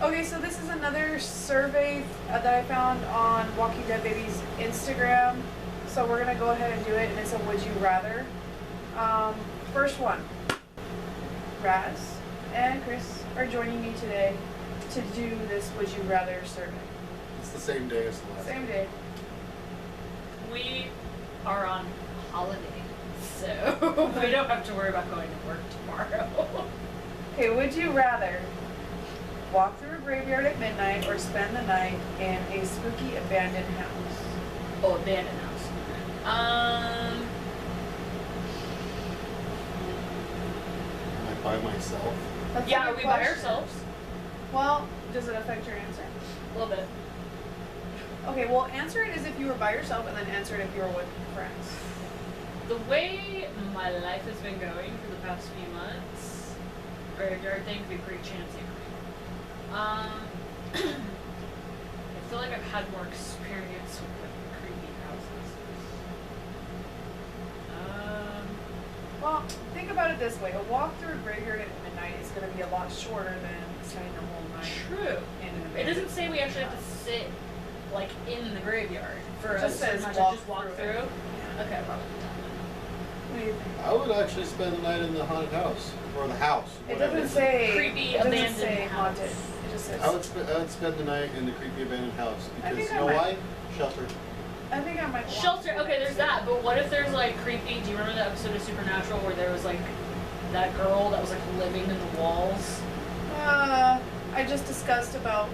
Okay, so this is another survey that I found on Walking Dead Baby's Instagram. So we're gonna go ahead and do it, and it's a would you rather. First one. Raz and Chris are joining me today to do this would you rather survey. It's the same day as the last. Same day. We are on holiday, so we don't have to worry about going to work tomorrow. Okay, would you rather walk through a graveyard at midnight or spend the night in a spooky abandoned house? Oh, abandoned house. Am I by myself? That's a Yeah, good are we by question. ourselves? Well, does it affect your answer? A little bit. Okay, well, answer it as if you were by yourself, and then answer it if you were with friends. The way my life has been going for the past few months, graveyard thing could be pretty chancy for me. I feel like I've had more experience with like creepy houses. Well, think about it this way. A walk through a graveyard at midnight is going to be a lot shorter than spending the whole night True. in an It abandoned doesn't say we actually have to sit like in the graveyard for It a just certain says amount of walk just walk through through. it. Okay, probably. What do you think? I would actually spend the night in the haunted house or the house. It whatever. doesn't say Creepy it doesn't abandoned say house. haunted. It just says. I would spend the night in the creepy abandoned house I because think you I know might. why? Shelter. I think I might. want Shelter, to okay, there's too. that, but what if there's like creepy, do you remember that episode of Supernatural where there was like that girl that was like living in the walls? I just discussed about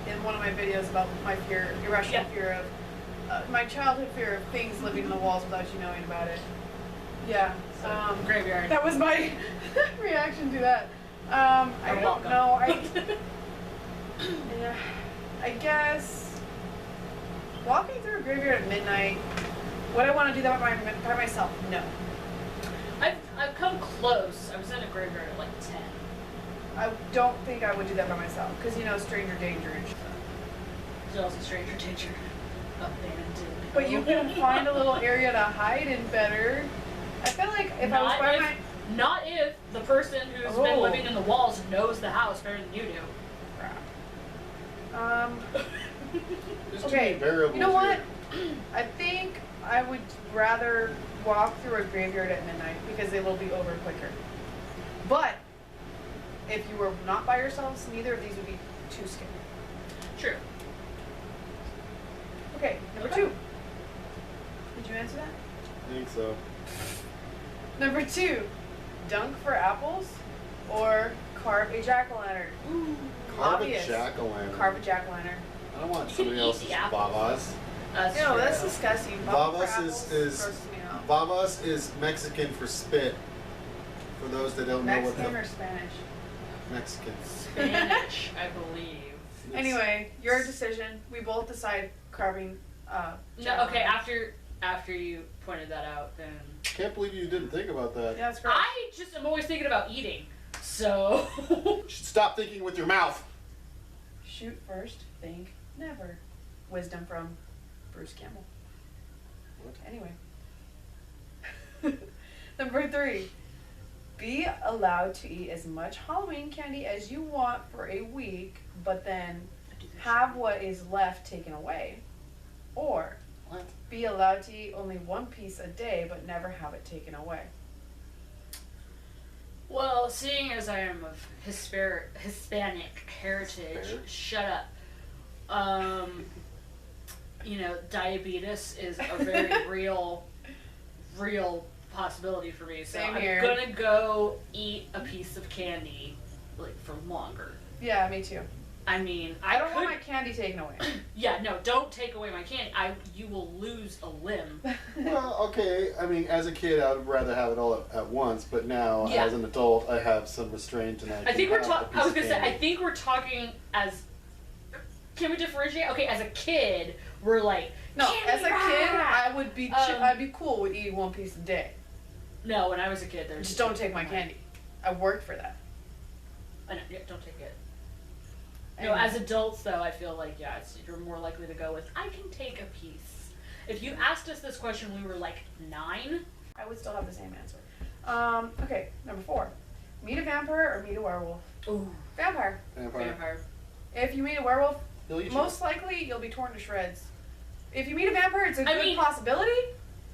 in one of my videos about my fear, irrational fear of my childhood fear of things living in the walls without you knowing about it. Yeah. Graveyard. That was my reaction to that. I You're don't welcome. know. Yeah, I guess walking through a graveyard at midnight. Would I want to do that by myself? No. I've come close. I was in a graveyard at like 10. I don't think I would do that by myself because you know stranger danger and stuff. There's also stranger danger. Abandoned. But you can find a little area to hide in better. I feel like if I was by my Not if the person who's been Oh. living in the walls knows the house better than you do. There's too Okay, many variables you know what? here. I think I would rather walk through a graveyard at midnight because it will be over quicker. But if you were not by yourselves, neither of these would be too scary. True. Okay, number 2. Did you answer that? I think so. Number 2, dunk for apples or carve a jack-o'-lantern. Ooh, Carve obvious. a jack-o'-lantern. Carve a jack-o'-lantern. I don't want You can somebody eat else's the apple. babas. No, that's disgusting. Bubble for Babas apples is grosses me out. babas is Mexican for spit. For those that don't know Mexican what or Spanish? Mexican. Spanish, I believe. Anyway, your decision. We both decide carving. No, okay, after you pointed that out, then Can't believe you didn't think about that. Yeah, that's great. I just am always thinking about eating. So You should stop thinking with your mouth. Shoot first, think never. Wisdom from Bruce Campbell. What? Anyway. Number 3. Be allowed to eat as much Halloween candy as you want for a week, but then have what is left taken away. Or What? be allowed to eat only one piece a day, but never have it taken away. well, seeing as I am of Hispanic heritage, Hispanic? shut up. You know, diabetes is a very real possibility for me. So Same I'm here. gonna go eat a piece of candy like for longer. Yeah, me too. I mean, I don't could, want my candy taken away. Yeah, no, don't take away my candy. You will lose a limb. Well, okay. I mean, as a kid, I would rather have it all at once, but now, Yeah. as an adult, I have some restraint and I think we're talking. I was gonna say I think we're talking as. Can we differentiate? Okay, as a kid, we're like No, candy as a kid, rat! I would be Um, I'd be cool with eating one piece a day. No, when I was a kid, there's Just don't take my candy. I worked for that. I know, yeah, don't take it. No, Anyway. as adults though, I feel like you're more likely to go with I can take a piece. If you asked us this question, we were like 9. I would still have the same answer. Okay, number 4. Meet a vampire or meet a werewolf? Ooh, Vampire. Vampire. vampire. If you meet a werewolf, He'll eat you. most likely you'll be torn to shreds. If you meet a vampire, it's a I good mean- possibility.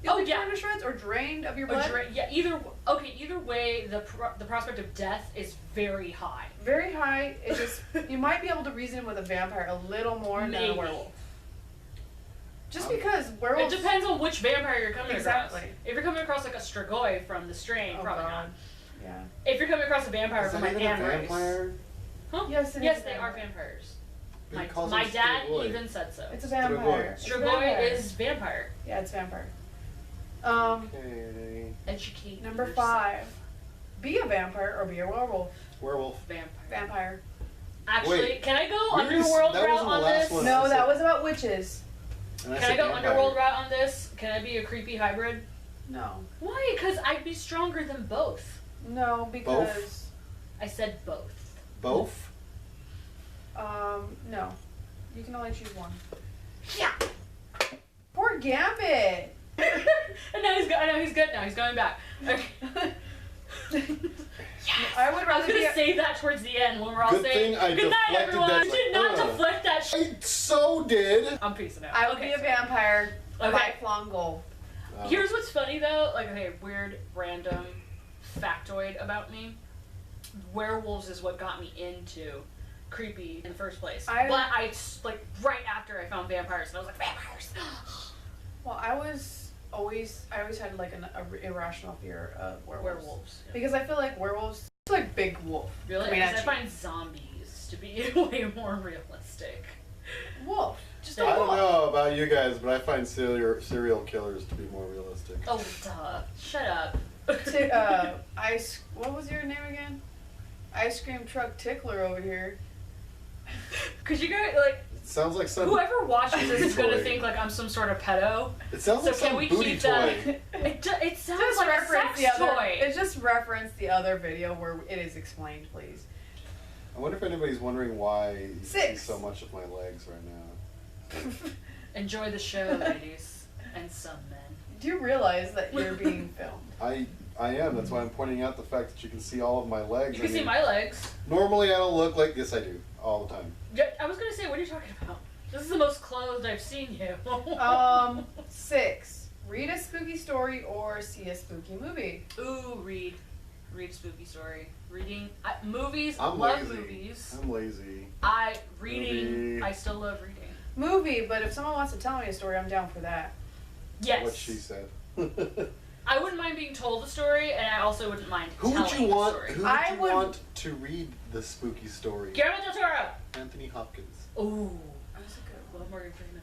You'll Oh, be yeah. torn to shreds or drained of your Or blood. yeah, either way, the prospect of death is very high. Very high. It just you might be able to reason with a vampire a little more than a Maybe. werewolf. Just because werewolves. It depends on which vampire you're coming Exactly. across. If you're coming across like a Strigoi from the Strain, Oh, probably God. not. Yeah. If you're coming across a vampire Is from that like even a Anne Rice. vampire? Huh? Yes, it Yes, is a they are vampire. vampires. He My, calls my him dad Strigoi. even said so. It's a vampire. It's a Strigoi vampire. is vampire. Yeah, it's vampire. Okay. Educate Number yourself. 5. Be a vampire or be a werewolf. Werewolf. Vampire. Vampire. Actually, Wait, can I go we already underworld that route wasn't the on last this? one. No, I that said- was about witches. And I Can I said go vampire. underworld route on this? Can I be a creepy hybrid? No. Why? Because I'd be stronger than both. No, because I said both. Both? no. You can only choose one. Yeah. Poor Gambit. And now he's now he's good. Now he's going back. Okay. I would I was rather be gonna a, save that towards the end when we're all Good saying thing I good night, deflected everyone. that, I did not like, deflect that. I so did. I'm peacing out. I would Okay, be a so- vampire. Okay. Lifelong goal. Here's what's funny though, like okay, weird random factoid about me. Werewolves is what got me into creepy in the first place. But I like right after I found vampires, and I was like vampires. Well, I always had like an irrational fear of werewolves. Werewolves. Yeah. Because I feel like werewolves it's like big wolf. Really? coming Because at I you. find zombies to be way more realistic. Wolf. Just a I wolf. don't know about you guys, but I find serial killers to be more realistic. Oh, duh. Shut up. What was your name again? Ice cream truck tickler over here. Could you guys like Sounds like some. whoever watches this is Booty gonna toy. think like I'm some sort of pedo? It sounds So like can some we booty keep toy. that? It sounds Just like a reference sex the other. toy. It just reference the other video where it is explained, please. I wonder if anybody's wondering why you see 6. so much of my legs right now. Enjoy the show, ladies and some men. Do you realize that you're being filmed? I am. That's why I'm pointing out the fact that you can see all of my legs. You can see my legs. Normally, I don't look like this. I do all the time. Yeah, I was gonna say, what are you talking about? This is the most clothed I've seen you. 6. Read a spooky story or see a spooky movie. Ooh, read a spooky story. Reading movies. I'm love lazy. movies. I'm lazy. Reading. Movie. I still love reading. Movie, but if someone wants to tell me a story, I'm down for that. Yes. What she said. I wouldn't mind being told the story, and I also wouldn't mind Who telling would you want? the story. Who I would you would- want to read the spooky story? Guillermo del Toro. Anthony Hopkins. Ooh. That's a good Love Morgan Freeman.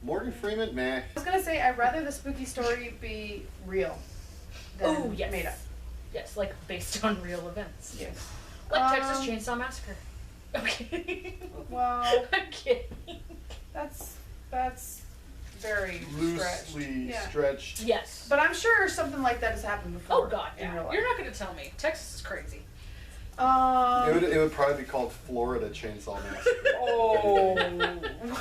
Morgan Freeman, meh. I was gonna say I'd rather the spooky story be real than Ooh, yes. made up. Yes, like based on real events. Yes. Like Texas Chainsaw Massacre. I'm kidding. Well, I'm kidding. that's very stretched. Loosely Yeah. stretched. Yes. But I'm sure something like that has happened before. Oh god, in yeah. real life. You're not gonna tell me. Texas is crazy. It would probably be called Florida Chainsaw Massacre. Oh.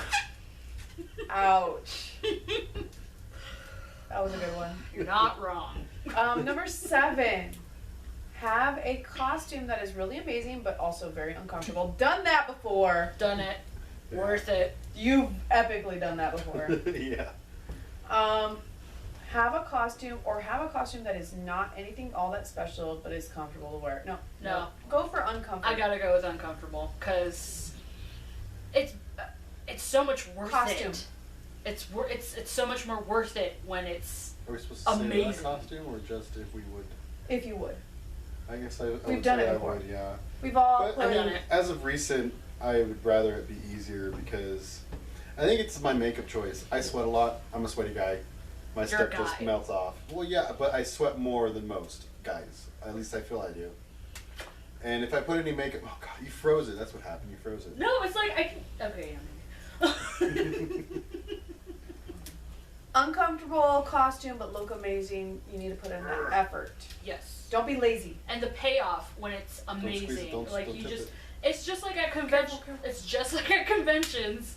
Ouch. That was a good one. You're not wrong. Number 7. Have a costume that is really amazing but also very uncomfortable. Done that before. Done it. Yeah. Worth it. You've epically done that before. Yeah. Have a costume that is not anything all that special but is comfortable to wear. No. Go for uncomfortable. I gotta go with uncomfortable because it's so much worth Costume. it. It's so much more worth it when it's Are we supposed to say Amazing. that costume or just if we would? If you would. I guess I We've would done say it I before. would, yeah. We've all But I put mean, it. as of recent, I would rather it be easier because I think it's my makeup choice. I sweat a lot. I'm a sweaty guy. My You're stuff a just guy. melts off. Well, yeah, but I sweat more than most guys. At least I feel I do. And if I put any makeup, oh god, you froze it. That's what happened. You froze it. no. It's like I can. Okay. Yeah, maybe. uncomfortable costume but look amazing. You need to put in that effort. Yes. Don't be lazy. And the payoff when it's squeeze it, amazing, don't like you tip just. it. It's just like at convention. It's just like at conventions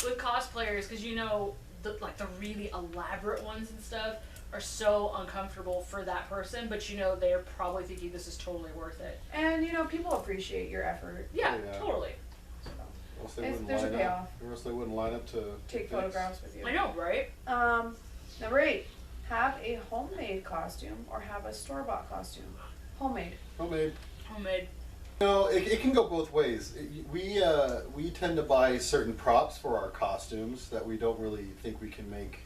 with cosplayers because you know the really elaborate ones and stuff are so uncomfortable for that person, but you know they're probably thinking this is totally worth it. And people appreciate your effort. Yeah, Oh, yeah. totally. So. they wouldn't there's a line payoff. up. Or else they wouldn't line up to Take fix. photographs with you. I know, right? Number 8. Have a homemade costume or have a store-bought costume. Homemade. Homemade. Homemade. No, it can go both ways. We tend to buy certain props for our costumes that we don't really think we can make.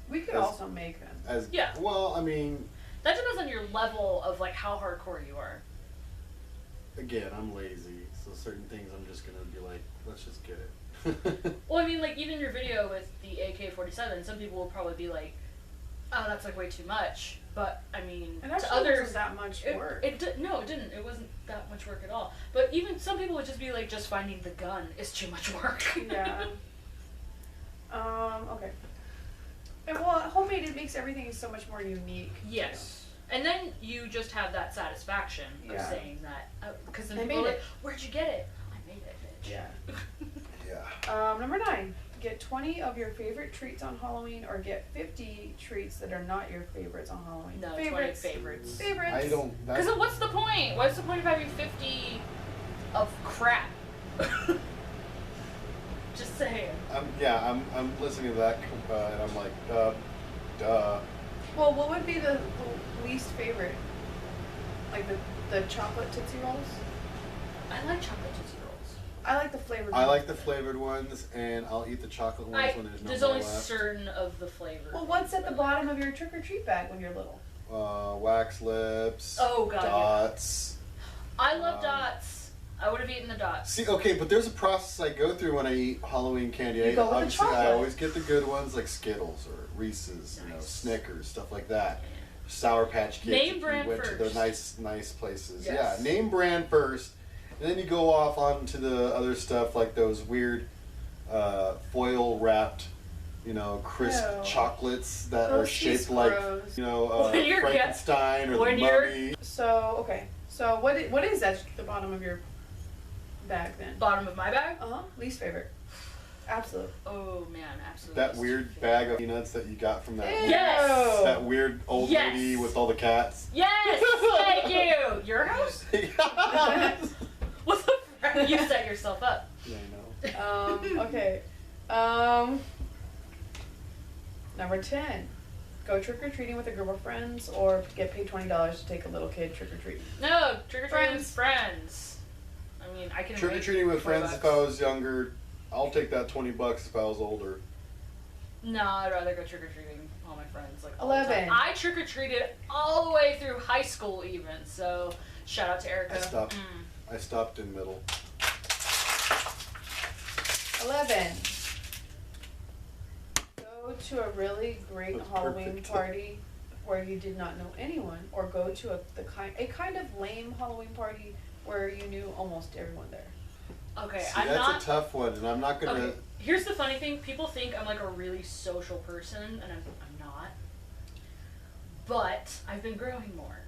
We could also make them. Yeah. Well, I mean, That depends on your level of like how hardcore you are. again, I'm lazy, so certain things I'm just gonna be like, let's just get it. Well, I mean, like even your video with the AK-47, some people will probably be like, "Oh, that's like way too much." But I mean, And to actually others, wasn't that much work. No, it didn't. It wasn't that much work at all. But even some people would just be like, just finding the gun is too much work. Yeah. Okay. And well, homemade, it makes everything so much more unique. Yes. And then you just have that satisfaction of Yeah. saying that, because then I people are made like, it. "Where'd you get it?" I made it, bitch. Yeah. Yeah. Number 9. Get 20 of your favorite treats on Halloween, or get 50 treats that are not your favorites on Halloween. No, Favorites. 20 favorites. Favorites. I don't. Because what's the point? What's the point of having 50 of crap? Just saying. I'm listening to that, and I'm like, duh. Well, what would be the least favorite? Like the chocolate Tootsie Rolls? I like chocolate Tootsie Rolls. I like the flavored I ones. like the flavored ones, and I'll eat the chocolate ones when there's no There's more only left. certain of the flavors. Well, what's at the bottom of your trick-or-treat bag when you're little? Wax lips. Oh, God, yeah. Dots. I love dots. I would have eaten the dots. See, okay, but there's a process I go through when I eat Halloween candy. You go with the Obviously, I chocolate. always get the good ones like Skittles or Reese's, Nice. Snickers, stuff like that. Sour Patch Kids. Name if you brand went to the first. nice places. Yes. Yeah, name brand first, and then you go off onto the other stuff like those weird foil wrapped, crisp Ew. chocolates that Those are shaped taste like, gross. When you're- Frankenstein or when the you're- Mummy. So, okay. So, what is at the bottom of your bag then? Bottom of my bag? Least favorite. Absolute. Oh, man, absolutely. That weird bag of peanuts that you got from that Ew. weird, Yes! that weird old Yes! lady with all the cats. Yes! Thank you! Your house? What the frick? You set yourself up. Yeah, I know. Okay. Number 10. Go trick-or-treating with a group of friends, or get paid $20 to take a little kid trick-or-treating. No, trick-or-treating with friends. I mean, I can Trick or make treating with friends. $20. If I was younger, I'll take that $20 if I was older. No, I'd rather go trick-or-treating with all my friends. Like all the 11. time. I trick-or-treated all the way through high school even, so shout out to Erica. I stopped in middle. 11. Go to a really great That's Halloween perfect. party where you did not know anyone, or go to a kind of lame Halloween party where you knew almost everyone there. Okay, See, I'm that's not. a tough one, and I'm not gonna. Okay, here's the funny thing. People think I'm like a really social person, and I'm not. But I've been growing more.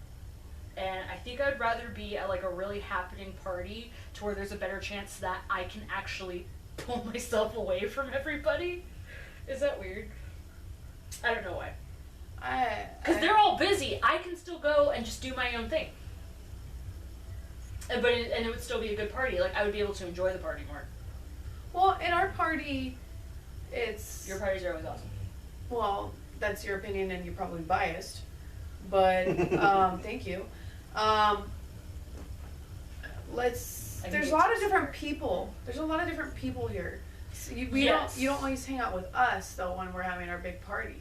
And I think I'd rather be at like a really happening party to where there's a better chance that I can actually pull myself away from everybody. Is that weird? I don't know why. Because they're all busy. I can still go and just do my own thing. But it would still be a good party. Like, I would be able to enjoy the party more. Well, in our party, it's... Your parties are always awesome. Well, that's your opinion and you're probably biased. But, thank you. There's a lot of different people. There's a lot of different people here. So you don't always hang out with us, though, when we're having our big party.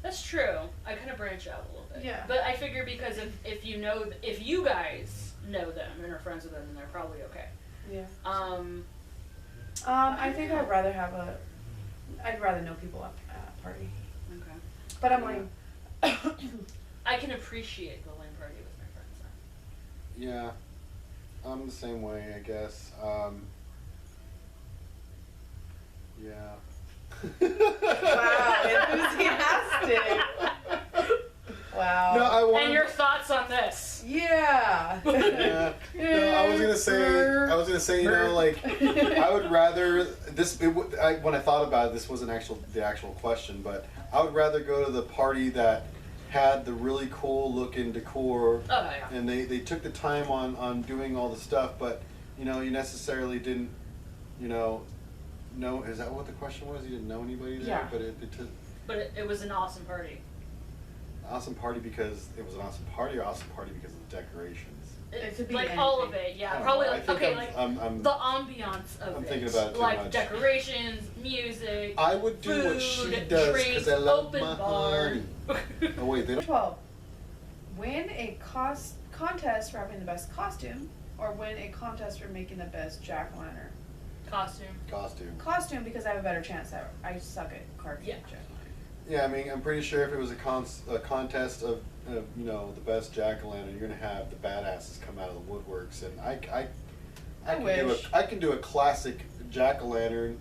That's true. I kind of branch out a little bit. Yeah. But I figure because if you guys know them and are friends with them, then they're probably okay. Yeah. I I think I'd rather know people at a party. Okay. But I'm like, I can appreciate the lame party with my friends. Yeah, I'm the same way, I guess. Yeah. wow, enthusiastic. Wow. No, I want. And your thoughts on this? Yeah. Yeah. No, I was gonna say, like, I would rather this. When I thought about it, this wasn't the actual question, but I would rather go to the party that had the really cool looking decor, Oh yeah. and they took the time on doing all the stuff, but you necessarily didn't you know, is that what the question was? You didn't know anybody there? Yeah. But it was an awesome party. awesome party because it was an awesome party, or awesome party because of the decorations? It could be like anything. all of it, yeah. I don't Probably know. like I think okay, I'm the ambiance of I'm it. thinking about it too like much. decorations, music. I would do food, what she does drinks, because I love open my bar. honey. Oh wait, they don't. 12. Win a contest for having the best costume, or win a contest for making the best jack-o'-lantern. Costume. Costume because I have a better chance. I suck at carving Yeah. jack-o'-lantern. Yeah, I mean, I'm pretty sure if it was a contest of you know, the best jack-o'-lantern, you're gonna have the badasses come out of the woodworks, and I can do a classic jack-o'-lantern,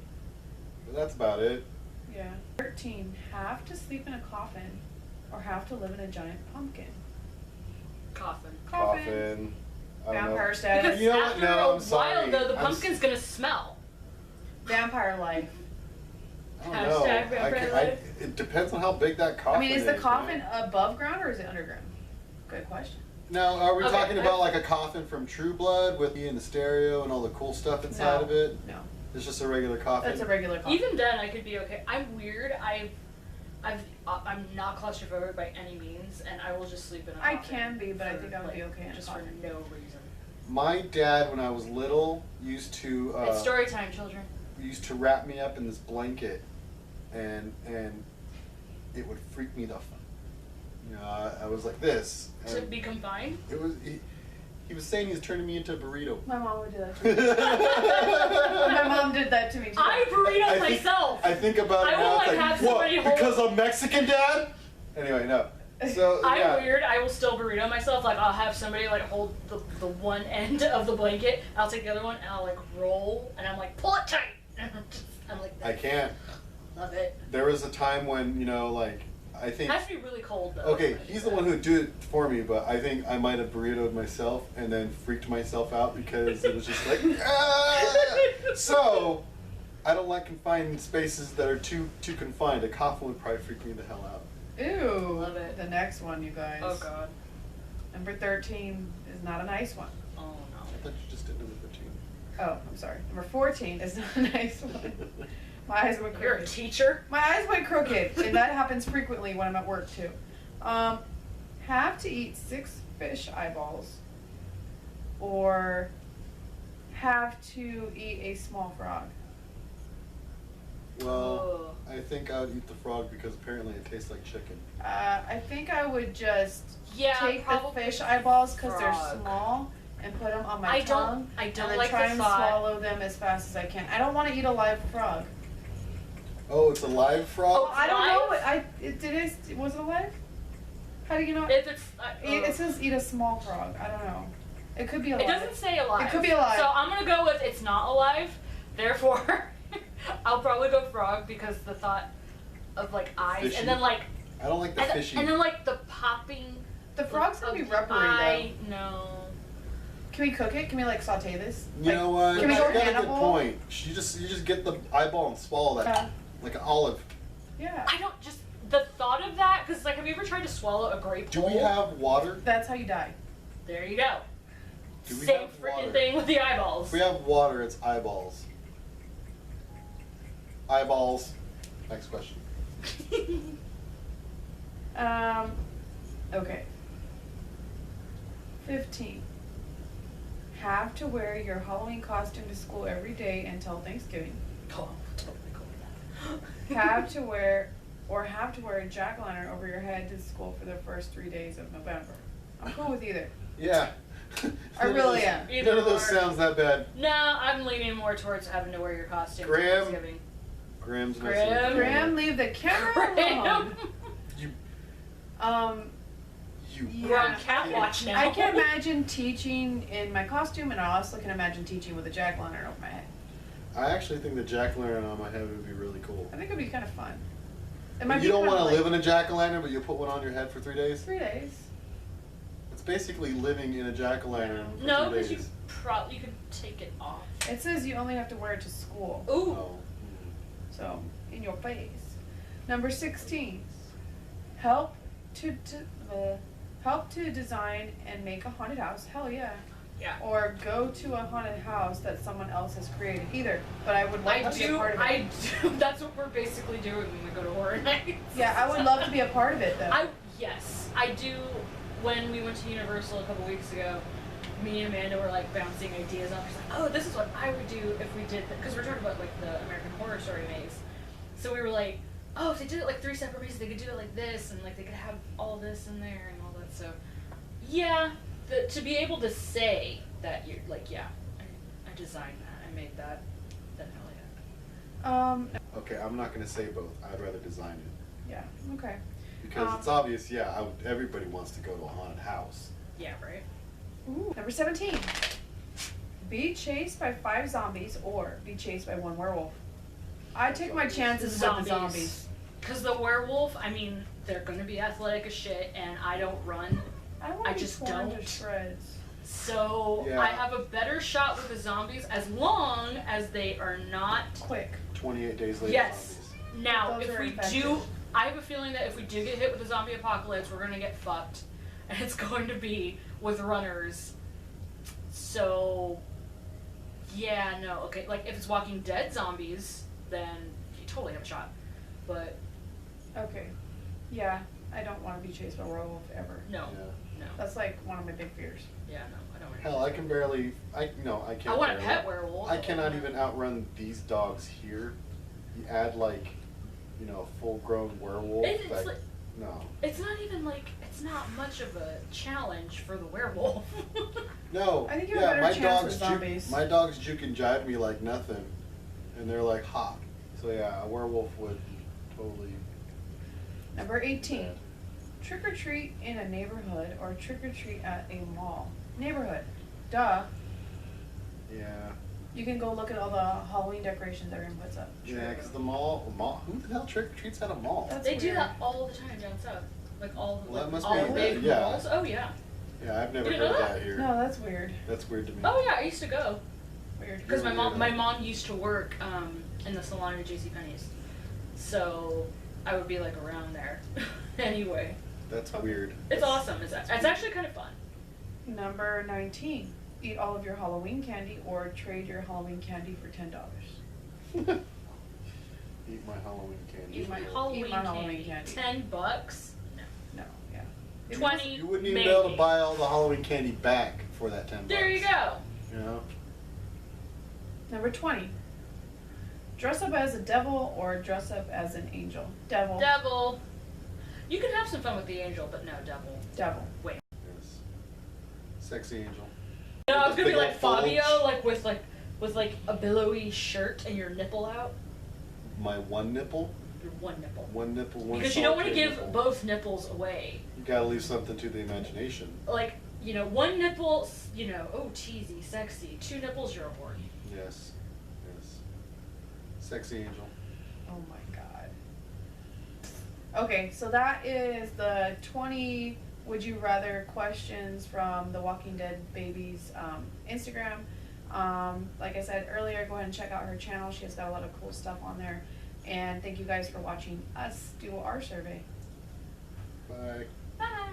but that's about it. Yeah. 13. Have to sleep in a coffin, or have to live in a giant pumpkin. Coffin. Coffin. I don't Vampire know. status. Because You know what? after No, a I'm sorry. while though, the I'm pumpkin's gonna smell. Vampire life. I don't know. Hashtag vampire life. It depends on how big that coffin I mean, is the man. coffin above ground or is it underground? Good question. Now, are we Okay, talking about like a coffin from True Blood with me and the stereo and all the cool stuff inside of it? No. It's just a regular coffin. That's a regular coffin. Even then, I could be okay. I'm weird. I'm not claustrophobic by any means, and I will just sleep in a coffin. I can be, but I for, think I would be like, okay in a just coffin. for no reason. My dad, when I was little, used to It's story time, children. wrap me up in this blanket, and it would freak me the. You know, I was like this. To be confined? It was. He was saying he was turning me into a burrito. My mom would do that to me. My mom did that to me too. I burrito I think- myself. I think about it I now. will, It's like, like, have what? somebody hold- Because I'm Mexican, Dad? Anyway, no. So yeah. I'm weird. I will still burrito myself. Like I'll have somebody like hold the one end of the blanket. I'll take the other one and I'll like roll and I'm like pull it tight. I'm like I can't. love it. There was a time when, you know, like, I It think. has to be really cold though. Okay, he's the one who'd do it for me, but I think I might have burritoed myself and then freaked myself out because it was just like, ah! So, I don't like confined spaces that are too confined. A coffin would probably freak me the hell out. Ew. Love it. The next one, you guys. Oh god. Number 13 is not a nice one. Oh no. I thought you just did number 13. Oh, I'm sorry. Number 14 is not a nice one. My eyes went You're a crooked. teacher? My eyes went crooked, and that happens frequently when I'm at work too. Have to eat 6 fish eyeballs, or have to eat a small frog. Well, I think I would eat the frog because apparently it tastes like chicken. I think I would just Yeah, take the probably fish eyeballs because they're frog. small and put them on my I tongue. don't and then like try the and thought. swallow them as fast as I can. I don't want to eat a live frog. Oh, it's a live frog? Oh, I don't know. Live? Was it alive? How do you know? If it's It says eat a small frog. I don't know. It could be alive. it doesn't say alive. It could be alive. So I'm gonna go with it's not alive. Therefore, I'll probably go frog because the thought of like eyes Fishy. and then like I don't like the fishy. and then like the popping. The frog's gonna be of the rubbery eye. though. No. Can we cook it? Can we like saute this? You know what? Can we She's go got a good Hannibal? point. You just get the eyeball and swallow that Yeah. like an olive. Yeah. I don't just the thought of that because like have you ever tried to swallow a grape? Do we whole? have water? That's how you die. There you go. Do we Same have freaking water? thing with the eyeballs. If we have water, it's eyeballs. Eyeballs. Next question. Okay. 15. Have to wear your Halloween costume to school every day until Thanksgiving. Oh, totally cool with that. Have to wear a jack-o'-lantern over your head to school for the first 3 days of November. I'm cool with either. Yeah. I really am. None of those sounds that bad. No, I'm leaning more towards having to wear your costume. for Graham. Thanksgiving. Graham's Graham. messing. Graham, leave the camera alone. You. You. Yeah. We're on cat watch now. I can imagine teaching in my costume, and I also can imagine teaching with a jack-o'-lantern over my head. I actually think the jack-o'-lantern on my head would be really cool. I think it'd be kind of fun. It You be don't kinda want to like live in a jack-o'-lantern, but you put one on your head for 3 days? 3 days. It's basically living in a jack-o'-lantern for No, 3 because days. you could take it off. It says you only have to wear it to school. Ooh. Oh. So, in your face. Number 16. Help to design and make a haunted house. Hell yeah. Yeah. or go to a haunted house that someone else has created. Either, but I would like to be a part of it. I do. That's what we're basically doing when we go to horror nights. Yeah, I would love to be a part of it though. Yes, I do. When we went to Universal a couple weeks ago, me and Amanda were like bouncing ideas off. She's like, "Oh, this is what I would do if we did," because we're talking about like the American Horror Story maze. So we were like, "Oh, if they did it like 3 separate mazes, they could do it like this, and like they could have all this in there and all that." So, yeah, to be able to say that you're like, yeah, I designed that, I made that, then hell yeah. Okay, I'm not gonna say both. I'd rather design it. Yeah. Okay. Because it's obvious, yeah, everybody wants to go to a haunted house. Yeah, right. Ooh. Number 17. Be chased by 5 zombies or be chased by 1 werewolf. I take my chances with the zombies. Because the werewolf, I mean, they're gonna be athletic as shit, and I don't run. I just torn don't. to shreds. So Yeah. I have a better shot with the zombies as long as they are not Quick. 28 days later, Yes. zombies. Now, Those if are we infected. do, I have a feeling that if we do get hit with the zombie apocalypse, we're gonna get fucked, and it's going to be with runners. So, yeah, no, okay. Like if it's Walking Dead zombies, then you totally have a shot. But Okay. Yeah, I don't want to be chased by a werewolf ever. no, Yeah. no, That's like one of my big fears. yeah, no, I don't. Hell, I can barely, I can't. I want a barely- pet werewolf. I cannot even outrun these dogs here. You add like, a full-grown werewolf. It's like, no. it's not even like, it's not much of a challenge for the werewolf. No. I think you have a better my chance dogs with zombies. My dogs juke and jive me like nothing, and they're like hot. So yeah, a werewolf would totally. Number 18. Trick or treat in a neighborhood or trick or treat at a mall. Neighborhood. Duh. Yeah. You can go look at all the Halloween decorations everyone puts up. Yeah, because the mall. Who the hell trick or treats at a mall? That's They do weird. that all the time down south. Like all the, Well, that must all be the big good, yeah. malls. Oh yeah. Yeah, I've never You didn't heard know that here. No, that's weird. That's weird to me. Oh yeah, I used to go. Weird. Because You're weird. my mom used to work in the salon at JCPenney's. So I would be like around there. Anyway. That's weird. It's awesome. It's actually kind of fun. Number 19. Eat all of your Halloween candy or trade your Halloween candy for $10. Eat my Halloween candy. Eat my Eat Halloween, my Halloween candy. $10? No. No, yeah. 20. You wouldn't even maybe. be able to buy all the Halloween candy back for that $10. There you go. You know? Number 20. Dress up as a devil or dress up as an angel. Devil. Devil. You can have some fun with the angel, but no, devil. Devil. Wait. Yes. Sexy angel. No, I was With gonna be big like old Fabio, bulge. with a billowy shirt and your nipple out. My one nipple. Your one nipple. One nipple, one Because you don't want to solitary give nipple. both nipples away. You gotta leave something to the imagination. Like, one nipple, oh, cheesy, sexy. 2 nipples, you're a whore. Yes. Yes. Sexy angel. Oh my god. Okay, so that is the 20 would you rather questions from the Walking Dead Baby's Instagram. Like I said earlier, go ahead and check out her channel. She has got a lot of cool stuff on there. And thank you guys for watching us do our survey. Bye. Bye.